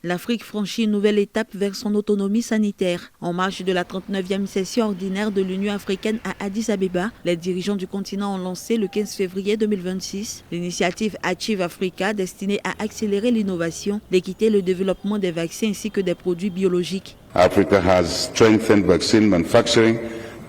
L'Afrique franchit une nouvelle étape vers son autonomie sanitaire. En marge de la 39e session ordinaire de l'Union africaine à Addis Abeba, les dirigeants du continent ont lancé le 15 février 2026 l'initiative Achieve Africa destinée à accélérer l'innovation, l'équité et le développement des vaccins ainsi que des produits biologiques. Africa has strengthened vaccine manufacturing,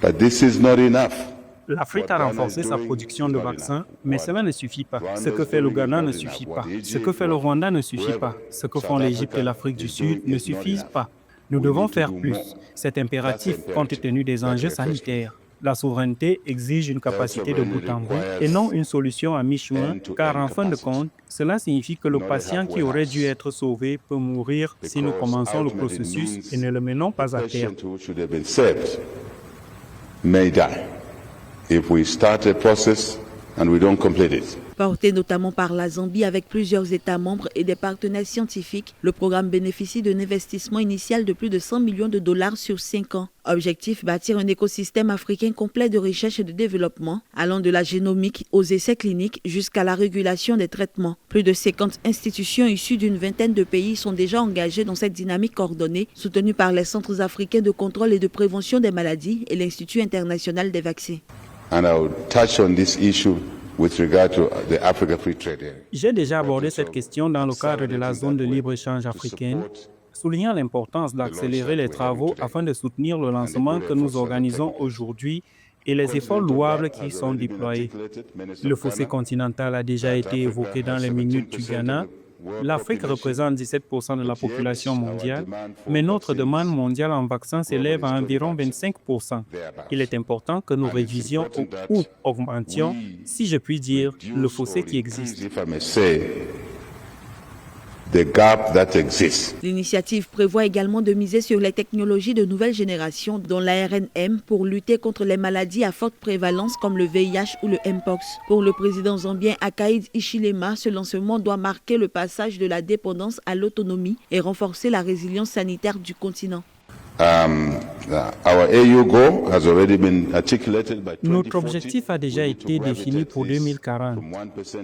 but this is not enough. L'Afrique a renforcé sa production de vaccins, mais cela ne suffit pas. Ce que fait le Ghana ne suffit pas. Ce que fait le Rwanda ne suffit pas. Ce que font l'Égypte et l'Afrique du Sud ne suffisent pas. Nous devons faire plus. C'est impératif compte tenu des enjeux sanitaires. La souveraineté exige une capacité de bout en bout et non une solution à mi-chemin, car en fin de compte, cela signifie que le patient qui aurait dû être sauvé peut mourir si nous commençons le processus et ne le menons pas à terme. If we start a process and we don't complete it. Porté notamment par la Zambie avec plusieurs États membres et des partenaires scientifiques, le programme bénéficie d'un investissement initial de plus de 100 millions de dollars sur 5 ans. Objectif, bâtir un écosystème africain complet de recherche et de développement, allant de la génomique aux essais cliniques jusqu'à la régulation des traitements. Plus de 50 institutions issues d'une vingtaine de pays sont déjà engagées dans cette dynamique coordonnée, soutenue par les centres africains de contrôle et de prévention des maladies et l'Institut international des vaccins. And I will touch on this issue with regard to the Africa Free Trade Area. J'ai déjà abordé cette question dans le cadre de la zone de libre-échange africaine, soulignant l'importance d'accélérer les travaux afin de soutenir le lancement que nous organisons aujourd'hui et les efforts louables qui sont déployés. Le fossé continental a déjà été évoqué dans les minutes du Ghana. L'Afrique représente 17% de la population mondiale, mais notre demande mondiale en vaccins s'élève à environ 25%. Il est important que nous réduisions ou augmentions, si je puis dire, le fossé qui existe. L'initiative prévoit également de miser sur les technologies de nouvelle génération, dont l'ARNM, pour lutter contre les maladies à forte prévalence comme le VIH ou le Mpox. Pour le président zambien Hakainde Hichilema, ce lancement doit marquer le passage de la dépendance à l'autonomie et renforcer la résilience sanitaire du continent. Notre objectif a déjà été défini pour 2040.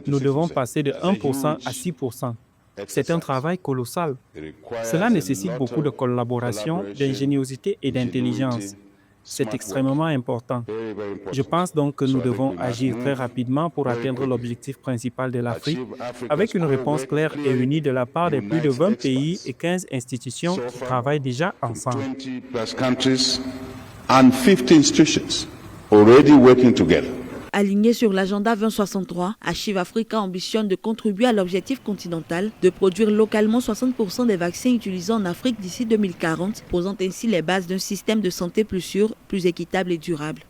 Nous devons passer de 1% à 6%. C'est un travail colossal. Cela nécessite beaucoup de collaboration, d'ingéniosité et d'intelligence. C'est extrêmement important. Je pense donc que nous devons agir très rapidement pour atteindre l'objectif principal de l'Afrique, avec une réponse claire et unie de la part des plus de 20 pays et 15 institutions qui travaillent déjà ensemble. Aligné sur l'agenda 2063, Achieve Africa ambitionne de contribuer à l'objectif continental de produire localement 60% des vaccins utilisés en Afrique d'ici 2040, posant ainsi les bases d'un système de santé plus sûr, plus équitable et durable.